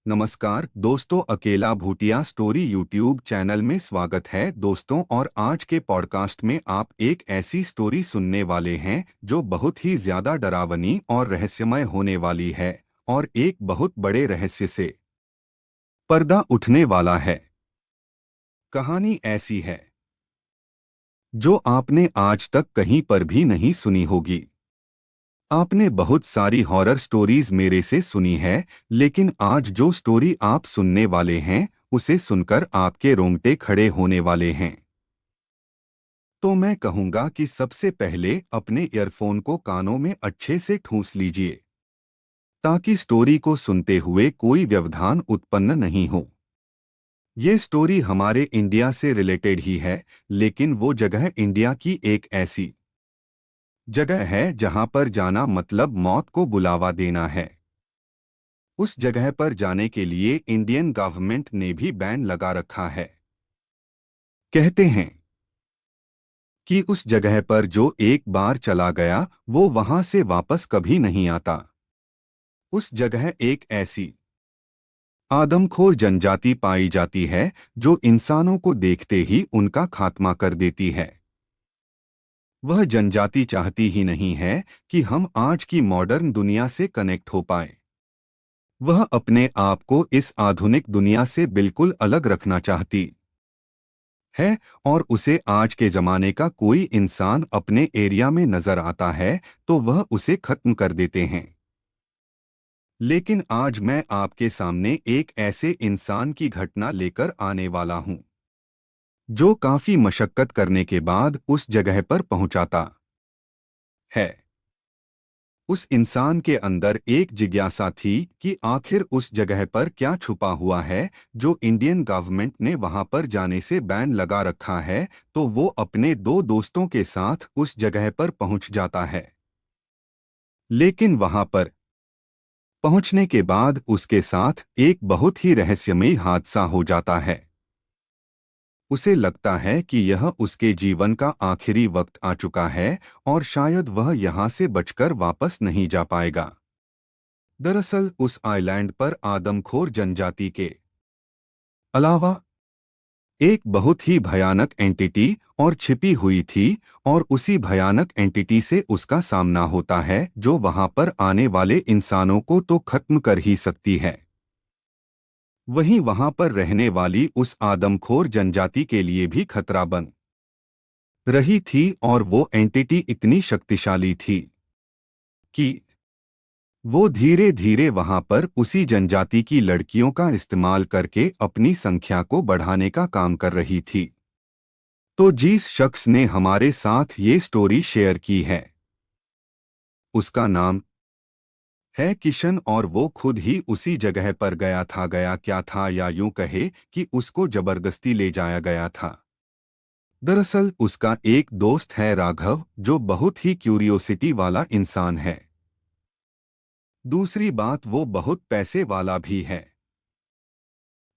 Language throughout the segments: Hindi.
नमस्कार दोस्तों, अकेला भूटिया स्टोरी यूट्यूब चैनल में स्वागत है दोस्तों। और आज के पॉडकास्ट में आप एक ऐसी स्टोरी सुनने वाले हैं जो बहुत ही ज्यादा डरावनी और रहस्यमय होने वाली है और एक बहुत बड़े रहस्य से पर्दा उठने वाला है। कहानी ऐसी है जो आपने आज तक कहीं पर भी नहीं सुनी होगी। आपने बहुत सारी हॉरर स्टोरीज मेरे से सुनी है, लेकिन आज जो स्टोरी आप सुनने वाले हैं उसे सुनकर आपके रोंगटे खड़े होने वाले हैं। तो मैं कहूंगा कि सबसे पहले अपने ईयरफोन को कानों में अच्छे से ठूंस लीजिए ताकि स्टोरी को सुनते हुए कोई व्यवधान उत्पन्न नहीं हो। ये स्टोरी हमारे इंडिया से रिलेटेड ही है, लेकिन वो जगह इंडिया की एक ऐसी जगह है जहां पर जाना मतलब मौत को बुलावा देना है। उस जगह पर जाने के लिए इंडियन गवर्नमेंट ने भी बैन लगा रखा है। कहते हैं कि उस जगह पर जो एक बार चला गया वो वहां से वापस कभी नहीं आता। उस जगह एक ऐसी आदमखोर जनजाति पाई जाती है जो इंसानों को देखते ही उनका खात्मा कर देती है। वह जनजाति चाहती ही नहीं है कि हम आज की मॉडर्न दुनिया से कनेक्ट हो पाए। वह अपने आप को इस आधुनिक दुनिया से बिल्कुल अलग रखना चाहती है, और उसे आज के जमाने का कोई इंसान अपने एरिया में नजर आता है तो वह उसे खत्म कर देते हैं। लेकिन आज मैं आपके सामने एक ऐसे इंसान की घटना लेकर आने वाला हूं जो काफी मशक्कत करने के बाद उस जगह पर पहुंचाता है। उस इंसान के अंदर एक जिज्ञासा थी कि आखिर उस जगह पर क्या छुपा हुआ है जो इंडियन गवर्नमेंट ने वहां पर जाने से बैन लगा रखा है। तो वो अपने दो दोस्तों के साथ उस जगह पर पहुंच जाता है। लेकिन वहां पर पहुंचने के बाद उसके साथ एक बहुत ही रहस्यमयी हादसा हो जाता है। उसे लगता है कि यह उसके जीवन का आखिरी वक्त आ चुका है और शायद वह यहाँ से बचकर वापस नहीं जा पाएगा। दरअसल उस आइलैंड पर आदमखोर जनजाति के अलावा एक बहुत ही भयानक एंटिटी और छिपी हुई थी, और उसी भयानक एंटिटी से उसका सामना होता है जो वहां पर आने वाले इंसानों को तो खत्म कर ही सकती है, वहीं वहां पर रहने वाली उस आदमखोर जनजाति के लिए भी खतरा बन रही थी। और वो एंटिटी इतनी शक्तिशाली थी कि वो धीरे धीरे वहां पर उसी जनजाति की लड़कियों का इस्तेमाल करके अपनी संख्या को बढ़ाने का काम कर रही थी। तो जिस शख्स ने हमारे साथ ये स्टोरी शेयर की है उसका नाम है किशन, और वो खुद ही उसी जगह पर गया था। गया क्या था, या यूं कहे कि उसको जबरदस्ती ले जाया गया था। दरअसल उसका एक दोस्त है राघव, जो बहुत ही क्यूरियोसिटी वाला इंसान है। दूसरी बात, वो बहुत पैसे वाला भी है।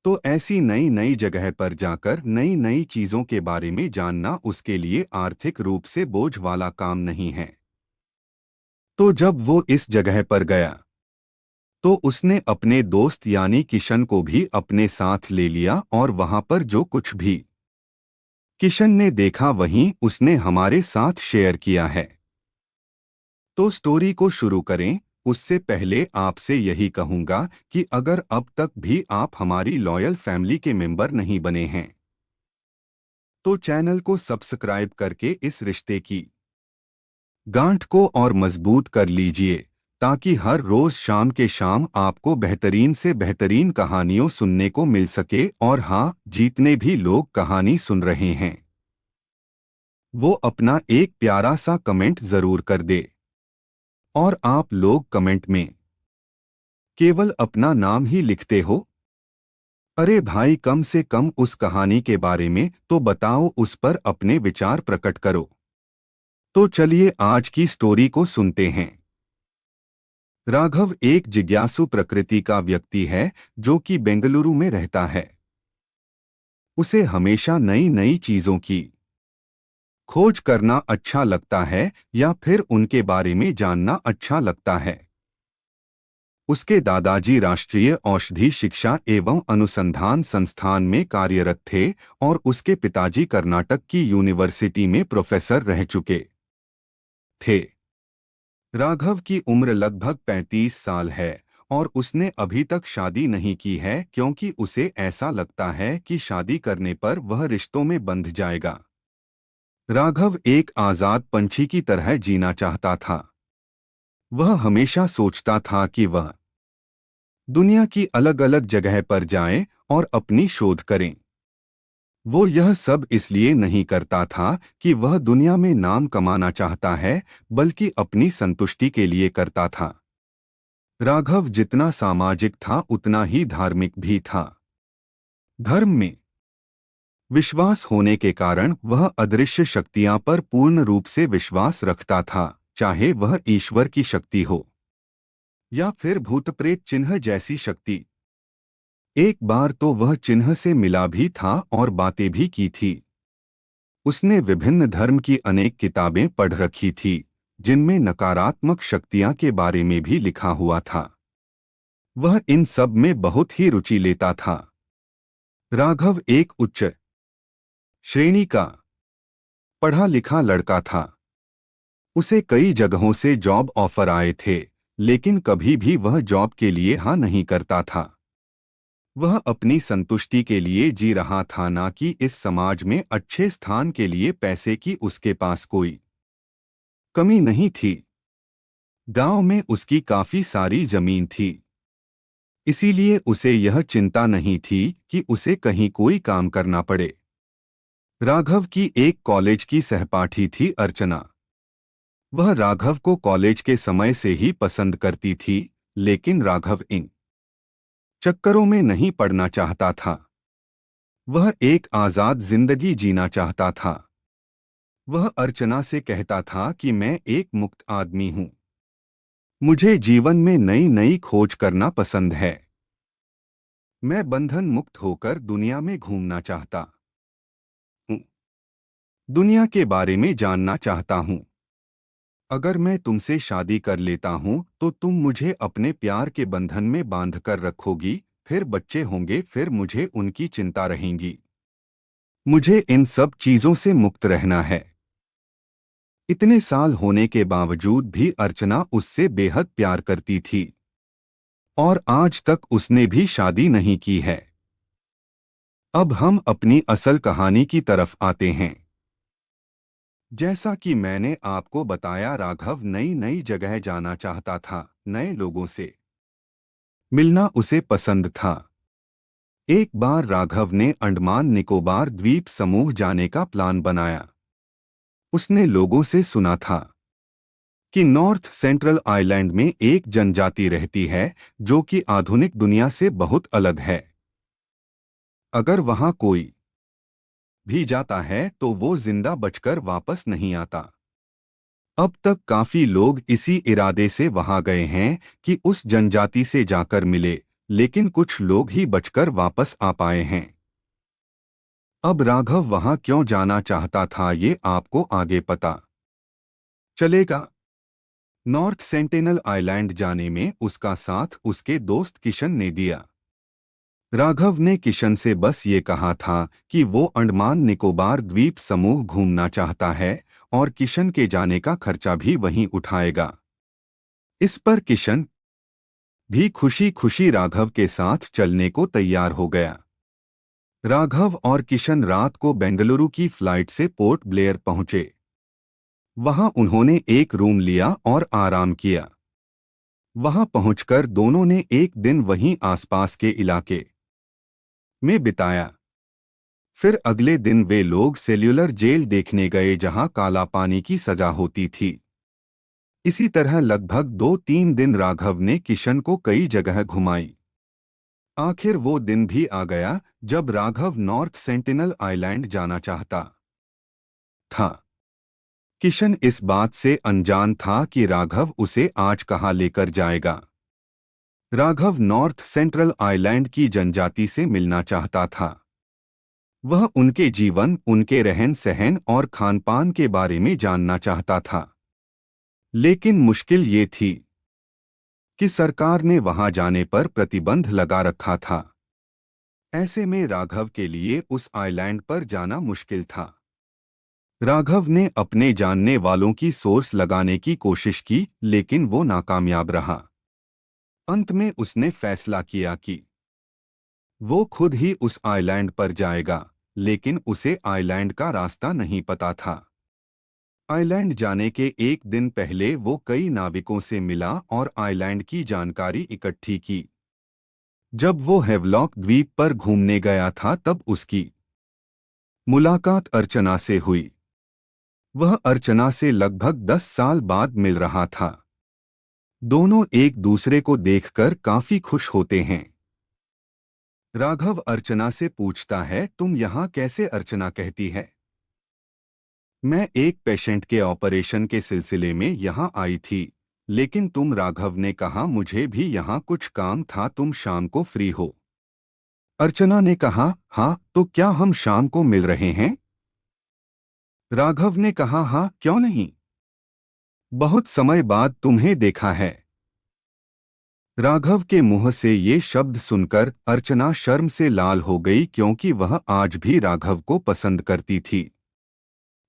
तो ऐसी नई नई जगह पर जाकर नई नई चीजों के बारे में जानना उसके लिए आर्थिक रूप से बोझ वाला काम नहीं है। तो जब वो इस जगह पर गया तो उसने अपने दोस्त यानी किशन को भी अपने साथ ले लिया, और वहां पर जो कुछ भी किशन ने देखा वहीं उसने हमारे साथ शेयर किया है। तो स्टोरी को शुरू करें उससे पहले आपसे यही कहूंगा कि अगर अब तक भी आप हमारी लॉयल फैमिली के मेंबर नहीं बने हैं तो चैनल को सब्सक्राइब करके इस रिश्ते की गांठ को और मजबूत कर लीजिए, ताकि हर रोज शाम के शाम आपको बेहतरीन से बेहतरीन कहानियों सुनने को मिल सके। और हाँ, जितने भी लोग कहानी सुन रहे हैं वो अपना एक प्यारा सा कमेंट जरूर कर दे। और आप लोग कमेंट में केवल अपना नाम ही लिखते हो। अरे भाई, कम से कम उस कहानी के बारे में तो बताओ, उस पर अपने विचार प्रकट करो। तो चलिए आज की स्टोरी को सुनते हैं। राघव एक जिज्ञासु प्रकृति का व्यक्ति है जो कि बेंगलुरु में रहता है। उसे हमेशा नई नई चीजों की खोज करना अच्छा लगता है या फिर उनके बारे में जानना अच्छा लगता है। उसके दादाजी राष्ट्रीय औषधि शिक्षा एवं अनुसंधान संस्थान में कार्यरत थे और उसके पिताजी कर्नाटक की यूनिवर्सिटी में प्रोफेसर रह चुके थे। राघव की उम्र लगभग 35 साल है और उसने अभी तक शादी नहीं की है क्योंकि उसे ऐसा लगता है कि शादी करने पर वह रिश्तों में बंध जाएगा। राघव एक आजाद पंछी की तरह जीना चाहता था। वह हमेशा सोचता था कि वह दुनिया की अलग अलग जगह पर जाए और अपनी शोध करें। वो यह सब इसलिए नहीं करता था कि वह दुनिया में नाम कमाना चाहता है, बल्कि अपनी संतुष्टि के लिए करता था। राघव जितना सामाजिक था उतना ही धार्मिक भी था। धर्म में विश्वास होने के कारण वह अदृश्य शक्तियां पर पूर्ण रूप से विश्वास रखता था, चाहे वह ईश्वर की शक्ति हो या फिर भूत प्रेत चिन्ह जैसी शक्ति। एक बार तो वह चिन्ह से मिला भी था और बातें भी की थी। उसने विभिन्न धर्म की अनेक किताबें पढ़ रखी थी जिनमें नकारात्मक शक्तियां के बारे में भी लिखा हुआ था। वह इन सब में बहुत ही रुचि लेता था। राघव एक उच्च श्रेणी का पढ़ा लिखा लड़का था। उसे कई जगहों से जॉब ऑफर आए थे, लेकिन कभी भी वह जॉब के लिए हाँ नहीं करता था। वह अपनी संतुष्टि के लिए जी रहा था, ना कि इस समाज में अच्छे स्थान के लिए। पैसे की उसके पास कोई कमी नहीं थी। गांव में उसकी काफी सारी जमीन थी, इसीलिए उसे यह चिंता नहीं थी कि उसे कहीं कोई काम करना पड़े। राघव की एक कॉलेज की सहपाठी थी अर्चना। वह राघव को कॉलेज के समय से ही पसंद करती थी, लेकिन राघव इन चक्करों में नहीं पड़ना चाहता था। वह एक आजाद जिंदगी जीना चाहता था। वह अर्चना से कहता था कि मैं एक मुक्त आदमी हूं। मुझे जीवन में नई नई खोज करना पसंद है। मैं बंधन मुक्त होकर दुनिया में घूमना चाहता हूं, दुनिया के बारे में जानना चाहता हूं। अगर मैं तुमसे शादी कर लेता हूं तो तुम मुझे अपने प्यार के बंधन में बांध कर रखोगी, फिर बच्चे होंगे, फिर मुझे उनकी चिंता रहेगी। मुझे इन सब चीजों से मुक्त रहना है। इतने साल होने के बावजूद भी अर्चना उससे बेहद प्यार करती थी और आज तक उसने भी शादी नहीं की है। अब हम अपनी असल कहानी की तरफ आते हैं। जैसा कि मैंने आपको बताया, राघव नई नई जगह जाना चाहता था, नए लोगों से मिलना उसे पसंद था। एक बार राघव ने अंडमान निकोबार द्वीप समूह जाने का प्लान बनाया। उसने लोगों से सुना था कि नॉर्थ सेंट्रल आइलैंड में एक जनजाति रहती है जो कि आधुनिक दुनिया से बहुत अलग है। अगर वहां कोई भी जाता है तो वो जिंदा बचकर वापस नहीं आता। अब तक काफी लोग इसी इरादे से वहां गए हैं कि उस जनजाति से जाकर मिले, लेकिन कुछ लोग ही बचकर वापस आ पाए हैं। अब राघव वहां क्यों जाना चाहता था ये आपको आगे पता चलेगा। नॉर्थ सेंटिनल आइलैंड जाने में उसका साथ उसके दोस्त किशन ने दिया। राघव ने किशन से बस ये कहा था कि वो अंडमान निकोबार द्वीप समूह घूमना चाहता है और किशन के जाने का खर्चा भी वहीं उठाएगा। इस पर किशन भी खुशी खुशी राघव के साथ चलने को तैयार हो गया। राघव और किशन रात को बेंगलुरु की फ्लाइट से पोर्ट ब्लेयर पहुंचे। वहां उन्होंने एक रूम लिया और आराम किया। वहां पहुंचकर दोनों ने एक दिन वहीं आसपास के इलाके में बिताया। फिर अगले दिन वे लोग सेल्यूलर जेल देखने गए जहां काला पानी की सजा होती थी। इसी तरह लगभग 2-3 दिन राघव ने किशन को कई जगह घुमाई। आखिर वो दिन भी आ गया जब राघव नॉर्थ सेंटिनल आइलैंड जाना चाहता था। किशन इस बात से अनजान था कि राघव उसे आज कहाँ लेकर जाएगा। राघव नॉर्थ सेंट्रल आइलैंड की जनजाति से मिलना चाहता था। वह उनके जीवन, उनके रहन सहन और खानपान के बारे में जानना चाहता था। लेकिन मुश्किल ये थी कि सरकार ने वहां जाने पर प्रतिबंध लगा रखा था। ऐसे में राघव के लिए उस आइलैंड पर जाना मुश्किल था। राघव ने अपने जानने वालों की सोर्स लगाने की कोशिश की, लेकिन वो नाकामयाब रहा। अंत में उसने फैसला किया कि वो खुद ही उस आइलैंड पर जाएगा, लेकिन उसे आइलैंड का रास्ता नहीं पता था। आइलैंड जाने के एक दिन पहले वो कई नाविकों से मिला और आइलैंड की जानकारी इकट्ठी की। जब वो हेवलॉक द्वीप पर घूमने गया था तब उसकी मुलाकात अर्चना से हुई। वह अर्चना से लगभग 10 साल बाद मिल रहा था। दोनों एक दूसरे को देखकर काफी खुश होते हैं। राघव अर्चना से पूछता है, तुम यहाँ कैसे? अर्चना कहती है, मैं एक पेशेंट के ऑपरेशन के सिलसिले में यहाँ आई थी। लेकिन तुम? राघव ने कहा, मुझे भी यहाँ कुछ काम था, तुम शाम को फ्री हो? अर्चना ने कहा, हाँ, तो क्या हम शाम को मिल रहे हैं? राघव ने कहा, हाँ, क्यों नहीं, बहुत समय बाद तुम्हें देखा है। राघव के मुंह से ये शब्द सुनकर अर्चना शर्म से लाल हो गई, क्योंकि वह आज भी राघव को पसंद करती थी।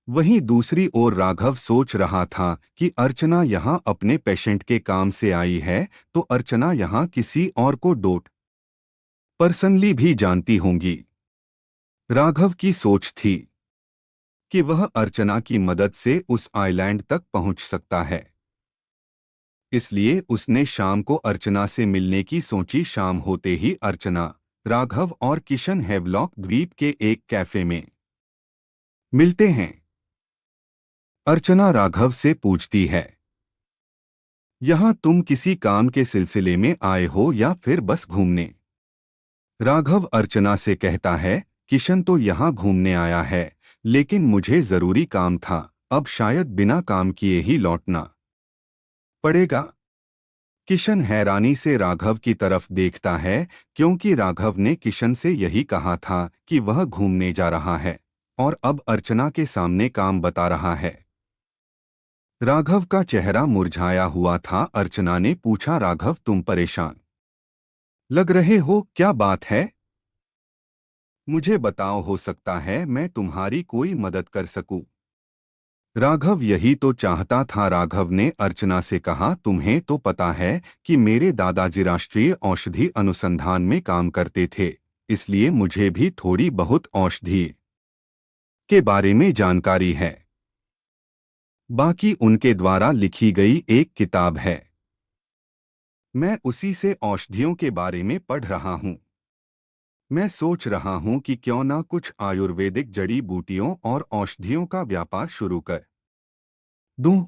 वहीं दूसरी ओर राघव सोच रहा था कि अर्चना यहाँ अपने पेशेंट के काम से आई है, तो अर्चना यहाँ किसी और को डोट पर्सनली भी जानती होंगी। राघव की सोच थी कि वह अर्चना की मदद से उस आइलैंड तक पहुंच सकता है। इसलिए उसने शाम को अर्चना से मिलने की सोची। शाम होते ही अर्चना, राघव और किशन हेवलॉक द्वीप के एक कैफे में मिलते हैं। अर्चना राघव से पूछती है, यहाँ तुम किसी काम के सिलसिले में आए हो या फिर बस घूमने? राघव अर्चना से कहता है, किशन तो यहाँ घूमने आया है, लेकिन मुझे जरूरी काम था, अब शायद बिना काम किए ही लौटना पड़ेगा। किशन हैरानी से राघव की तरफ देखता है, क्योंकि राघव ने किशन से यही कहा था कि वह घूमने जा रहा है और अब अर्चना के सामने काम बता रहा है। राघव का चेहरा मुरझाया हुआ था। अर्चना ने पूछा, राघव, तुम परेशान लग रहे हो, क्या बात है? मुझे बताओ, हो सकता है मैं तुम्हारी कोई मदद कर सकूं। राघव यही तो चाहता था। राघव ने अर्चना से कहा, तुम्हें तो पता है कि मेरे दादाजी राष्ट्रीय औषधि अनुसंधान में काम करते थे, इसलिए मुझे भी थोड़ी बहुत औषधि के बारे में जानकारी है। बाकी उनके द्वारा लिखी गई एक किताब है, मैं उसी से औषधियों के बारे में पढ़ रहा हूँ। मैं सोच रहा हूँ कि क्यों ना कुछ आयुर्वेदिक जड़ी बूटियों और औषधियों का व्यापार शुरू कर दूं।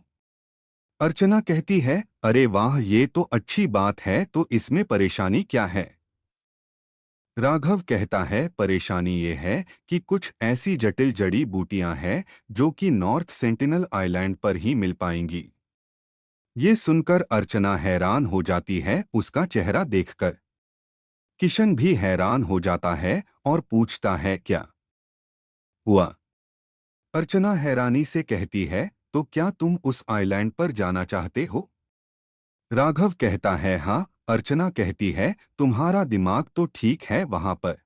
अर्चना कहती है, अरे वाह, ये तो अच्छी बात है, तो इसमें परेशानी क्या है? राघव कहता है, परेशानी ये है कि कुछ ऐसी जटिल जड़ी बूटियां हैं जो कि नॉर्थ सेंटिनल आइलैंड पर ही मिल पाएंगी। ये सुनकर अर्चना हैरान हो जाती है, उसका चेहरा देखकर किशन भी हैरान हो जाता है और पूछता है, क्या हुआ? अर्चना हैरानी से कहती है, तो क्या तुम उस आइलैंड पर जाना चाहते हो? राघव कहता है, हाँ। अर्चना कहती है, तुम्हारा दिमाग तो ठीक है, वहां पर